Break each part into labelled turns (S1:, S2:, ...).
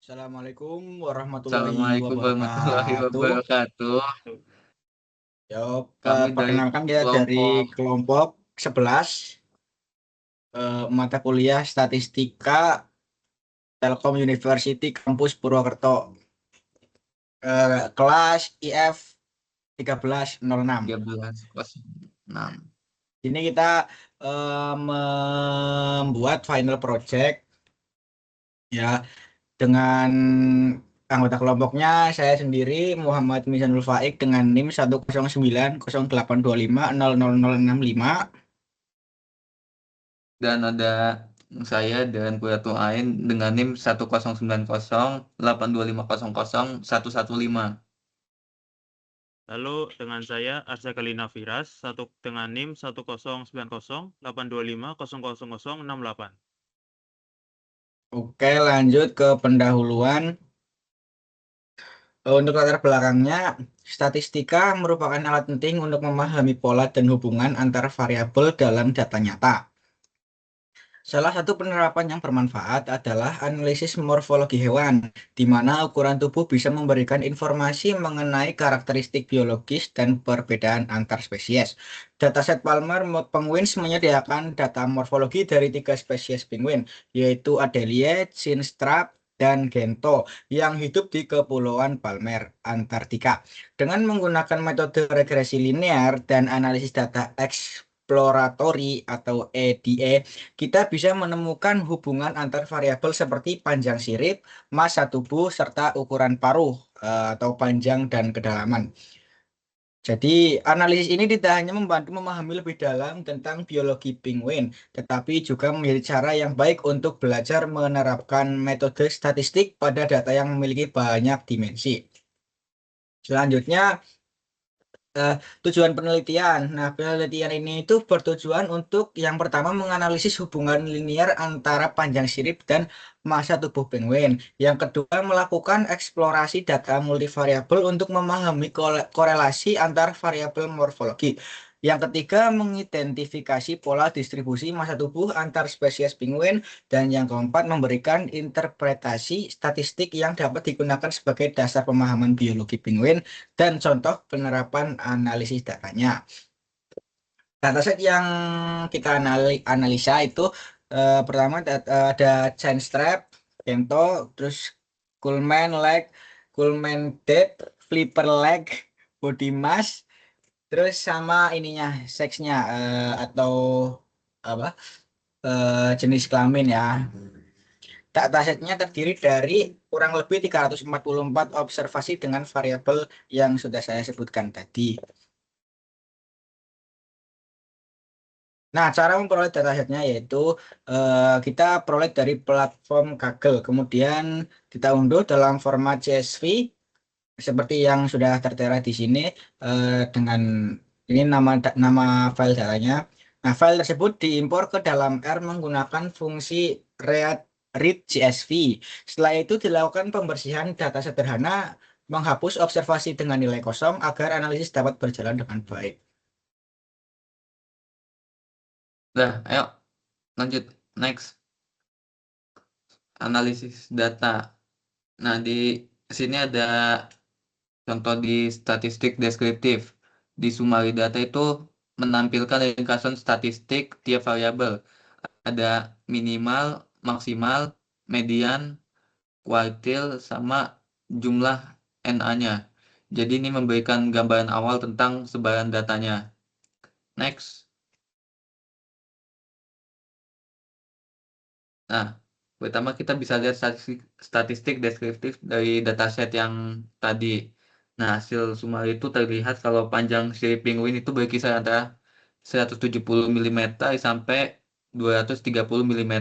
S1: Assalamualaikum warahmatullahi
S2: Assalamualaikum warahmatullahi
S1: wabarakatuh.
S2: wabarakatuh.
S1: Ya,
S2: Kami dari
S1: perkenalkan kita dari
S2: kelompok
S1: kelompok 11 mata kuliah Statistika Telkom University Kampus Purwokerto, kelas IF 1306.
S2: 1306.
S1: Ini kita membuat final project ya dengan anggota kelompoknya saya sendiri Muhammad Misanul Faik dengan NIM 1090825000065.
S2: Dan ada saya dan Puratul Ain dengan NIM 1090825001115.
S3: Lalu dengan saya Arsa Kalina Firas dengan NIM 109082500068.
S1: Oke, lanjut ke pendahuluan. Untuk latar belakangnya, statistika merupakan alat penting untuk memahami pola dan hubungan antar variabel dalam data nyata. Salah satu penerapan yang bermanfaat adalah analisis morfologi hewan, di mana ukuran tubuh bisa memberikan informasi mengenai karakteristik biologis dan perbedaan antar spesies. Dataset Palmer Penguins menyediakan data morfologi dari 3 spesies penguin, yaitu Adelie, Chinstrap, dan Gento, yang hidup di Kepulauan Palmer, Antartika. Dengan menggunakan metode regresi linear dan analisis data eksploratory atau EDA, kita bisa menemukan hubungan antar variabel seperti panjang sirip, massa tubuh, serta ukuran paruh atau panjang dan kedalaman. Jadi, analisis ini tidak hanya membantu memahami lebih dalam tentang biologi penguin, tetapi juga menjadi cara yang baik untuk belajar menerapkan metode statistik pada data yang memiliki banyak dimensi. Selanjutnya, eh, tujuan penelitian. Nah, penelitian ini itu bertujuan untuk yang pertama menganalisis hubungan linear antara panjang sirip dan massa tubuh penguin. Yang kedua, melakukan eksplorasi data multivariabel untuk memahami korelasi antar variabel morfologi. Yang ketiga, mengidentifikasi pola distribusi massa tubuh antar spesies penguin. Dan yang keempat, memberikan interpretasi statistik yang dapat digunakan sebagai dasar pemahaman biologi penguin dan contoh penerapan analisis datanya. Dataset yang kita analisa itu pertama ada chain strap, Gento, terus Coleman leg, Coleman depth, flipper leg, body mass, terus sama ininya seksnya atau apa jenis kelamin ya. Datasetnya terdiri dari kurang lebih 344 observasi dengan variabel yang sudah saya sebutkan tadi. Nah, cara memperoleh datasetnya yaitu kita peroleh dari platform Kaggle, kemudian kita unduh dalam format CSV seperti yang sudah tertera di sini dengan ini nama file datanya. Nah, file tersebut diimpor ke dalam R menggunakan fungsi read CSV. Setelah itu dilakukan pembersihan data sederhana, menghapus observasi dengan nilai kosong agar analisis dapat berjalan dengan baik.
S2: Nah, ayo lanjut. Next. Analisis data. Nah, di sini ada contoh di statistik deskriptif. Di summary data itu menampilkan ringkasan statistik tiap variabel. Ada minimal, maksimal, median, kuartil, sama jumlah NA-nya. Jadi ini memberikan gambaran awal tentang sebaran datanya. Next. Nah, pertama kita bisa lihat statistik deskriptif dari dataset yang tadi. Nah, hasil summary itu terlihat kalau panjang sirip penguin itu berkisar antara 170 mm sampai 230 mm.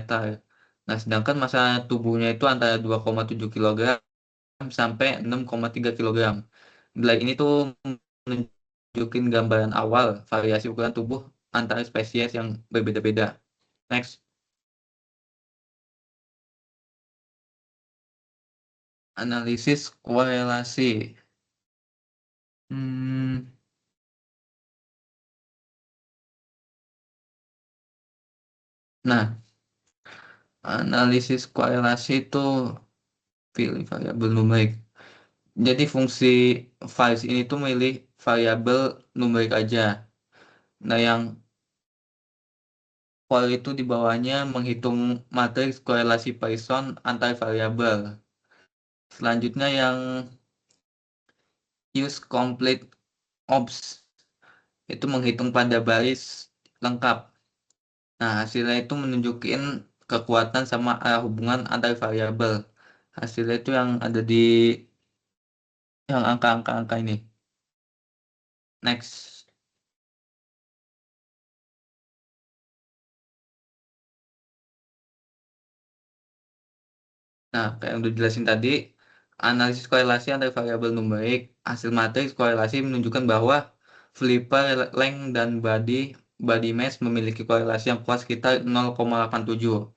S2: Nah, sedangkan massa tubuhnya itu antara 2,7 kg sampai 6,3 kg. Nilai ini tuh menunjukin gambaran awal variasi ukuran tubuh antara spesies yang berbeda-beda. Next. Analisis korelasi. Hmm, nah, analisis korelasi itu Pilih variabel numerik. Jadi fungsi files ini tuh milih variabel numerik aja. Nah, yang for itu di bawahnya menghitung matriks korelasi Poisson antar variabel. Selanjutnya yang use complete obs itu menghitung pada baris lengkap. Nah, hasilnya itu menunjukin kekuatan sama arah hubungan antar variabel. Hasilnya itu yang ada di yang angka-angka ini. Next. Nah, kayak yang udah jelasin tadi, analisis korelasi antar variabel numerik, hasil matriks korelasi menunjukkan bahwa flipper length dan body mass memiliki korelasi yang kuat sekitar 0,87.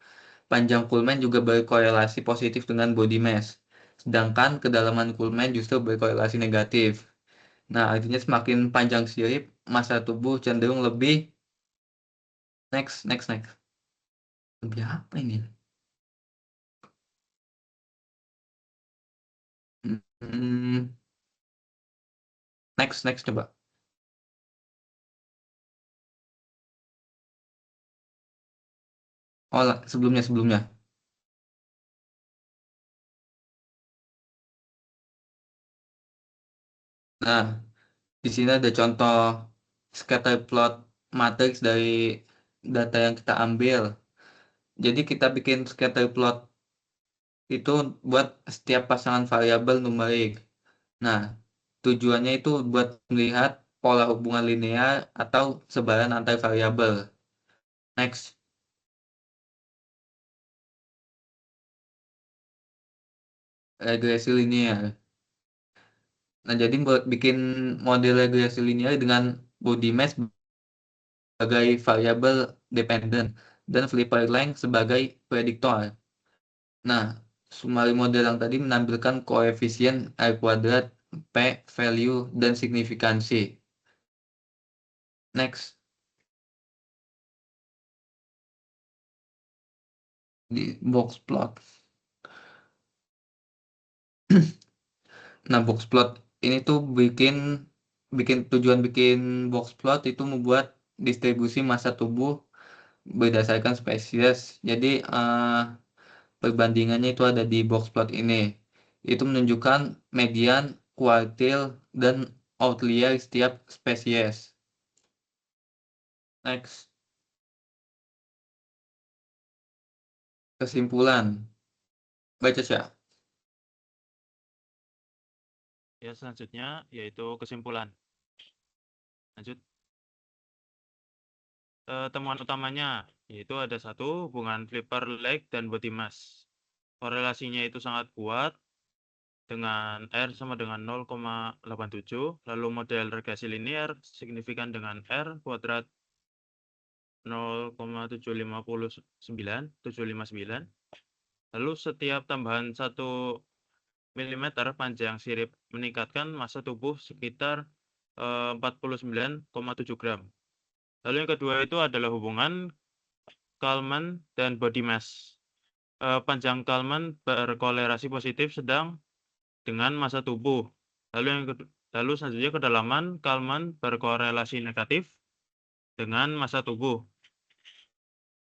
S2: Panjang kulmen juga berkorelasi positif dengan body mass, sedangkan kedalaman kulmen justru berkorelasi negatif. Nah, artinya semakin panjang sirip, massa tubuh cenderung lebih next. Lebih apa ini? Hmm, next coba. Oh, sebelumnya. Nah, di sini ada contoh scatter plot matriks dari data yang kita ambil. Jadi kita bikin scatter plot itu buat setiap pasangan variabel numerik. Nah, tujuannya itu buat melihat pola hubungan linear atau sebaran antar variabel. Next. Regresi linear. Nah, jadi buat bikin model regresi linear dengan body mass sebagai variabel dependent dan flipper length sebagai prediktor. Nah, summary model yang tadi menampilkan koefisien R kuadrat, P, value, dan signifikansi. Next. Di box plot. Nah, box plot ini tuh tujuan bikin box plot itu membuat distribusi massa tubuh berdasarkan spesies. Jadi perbandingannya itu ada di box plot ini. Itu menunjukkan median, kuartil, dan outlier setiap spesies. Next. Kesimpulan. Baca ya.
S3: Ya, selanjutnya yaitu kesimpulan. Lanjut. Temuan utamanya yaitu ada satu hubungan flipper leg dan body mass. Korelasinya itu sangat kuat dengan R sama dengan 0,87, lalu model regresi linear signifikan dengan R kuadrat 0,759. Lalu setiap tambahan 1 mm panjang sirip meningkatkan massa tubuh sekitar 49,7 gram. Lalu yang kedua itu adalah hubungan Kalman dan body mass. Panjang Kalman berkolerasi positif sedang dengan massa tubuh. Lalu selanjutnya kedalaman Kalman berkorelasi negatif dengan massa tubuh.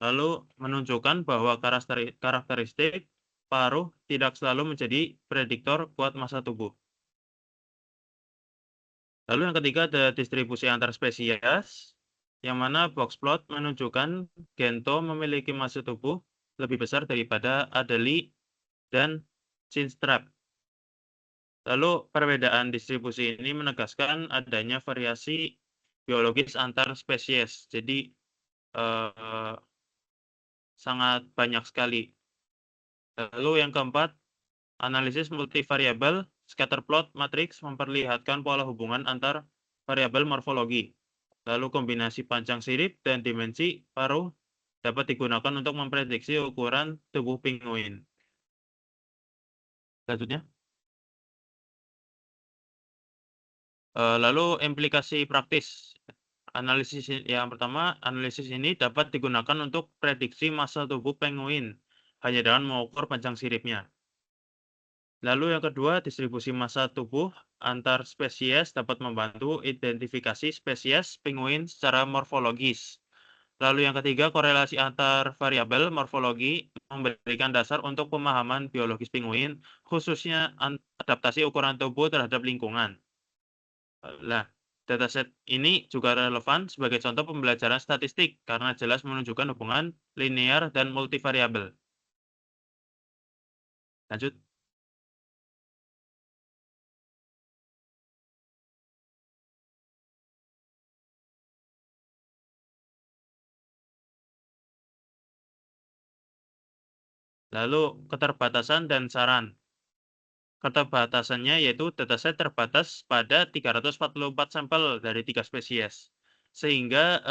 S3: Lalu menunjukkan bahwa karakteristik paruh tidak selalu menjadi prediktor kuat massa tubuh. Lalu yang ketiga ada distribusi antar spesies, yang mana box plot menunjukkan Gento memiliki massa tubuh lebih besar daripada Adelie dan Chinstrap. Lalu perbedaan distribusi ini menegaskan adanya variasi biologis antar spesies. Jadi sangat banyak sekali. Lalu yang keempat, analisis multivariabel scatter plot matrix memperlihatkan pola hubungan antar variabel morfologi. Lalu kombinasi panjang sirip dan dimensi paruh dapat digunakan untuk memprediksi ukuran tubuh penguin. Selanjutnya. Lalu implikasi praktis. Analisis yang pertama, analisis ini dapat digunakan untuk prediksi massa tubuh penguin hanya dengan mengukur panjang siripnya. Lalu yang kedua, distribusi massa tubuh antar spesies dapat membantu identifikasi spesies penguin secara morfologis. Lalu yang ketiga, korelasi antar variabel morfologi memberikan dasar untuk pemahaman biologis penguin, khususnya adaptasi ukuran tubuh terhadap lingkungan. Nah, dataset ini juga relevan sebagai contoh pembelajaran statistik karena jelas menunjukkan hubungan linear dan multivariabel. Lanjut. Lalu keterbatasan dan saran. Keterbatasannya yaitu dataset terbatas pada 344 sampel dari 3 spesies. Sehingga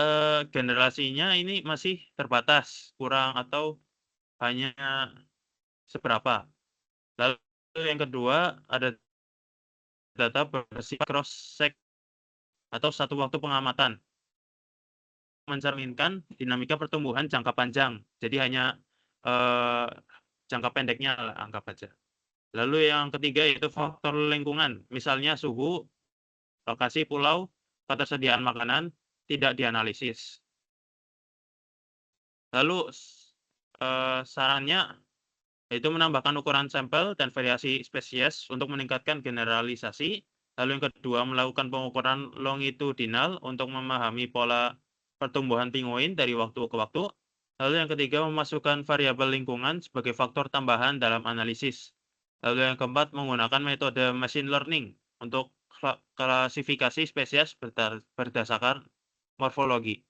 S3: generasinya ini masih terbatas, kurang atau hanya seberapa. Lalu yang kedua, ada data bersifat cross-sec atau satu waktu pengamatan. Mencerminkan dinamika pertumbuhan jangka panjang. Jadi hanya jangka pendeknya lah, anggap aja. Lalu yang ketiga yaitu faktor lingkungan, misalnya suhu, lokasi pulau, ketersediaan makanan tidak dianalisis. Lalu sarannya yaitu menambahkan ukuran sampel dan variasi spesies untuk meningkatkan generalisasi. Lalu yang kedua, melakukan pengukuran longitudinal untuk memahami pola pertumbuhan penguin dari waktu ke waktu. Lalu yang ketiga, memasukkan variabel lingkungan sebagai faktor tambahan dalam analisis. Lalu yang keempat, menggunakan metode machine learning untuk klasifikasi spesies berdasarkan morfologi.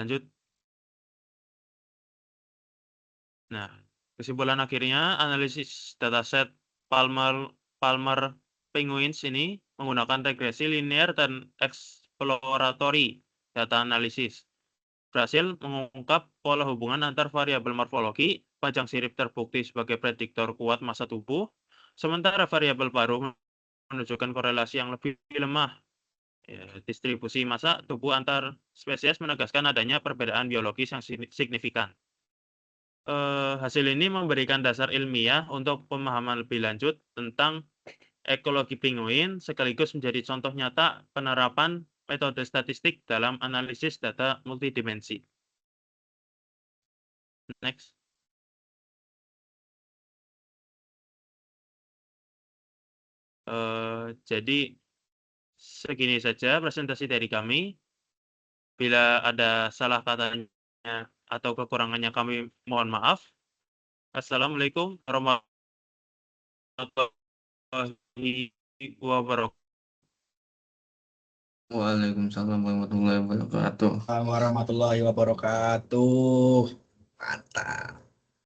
S3: Lanjut. Nah, kesimpulan akhirnya, analisis dataset Palmer Penguins ini menggunakan regresi linear dan exploratory data analisis berhasil mengungkap pola hubungan antar variabel morfologi. Panjang sirip terbukti sebagai prediktor kuat massa tubuh, sementara variabel baru menunjukkan korelasi yang lebih lemah. Distribusi massa tubuh antar spesies menegaskan adanya perbedaan biologis yang signifikan. Hasil ini memberikan dasar ilmiah untuk pemahaman lebih lanjut tentang ekologi penguin, sekaligus menjadi contoh nyata penerapan metode statistik dalam analisis data multidimensi. Next. Jadi segini saja presentasi dari kami. Bila ada salah katanya atau kekurangannya kami mohon maaf. Assalamualaikum warahmatullahi wabarakatuh.
S2: Waalaikumsalam warahmatullahi wabarakatuh.
S1: Warahmatullahi wabarakatuh. Mantap.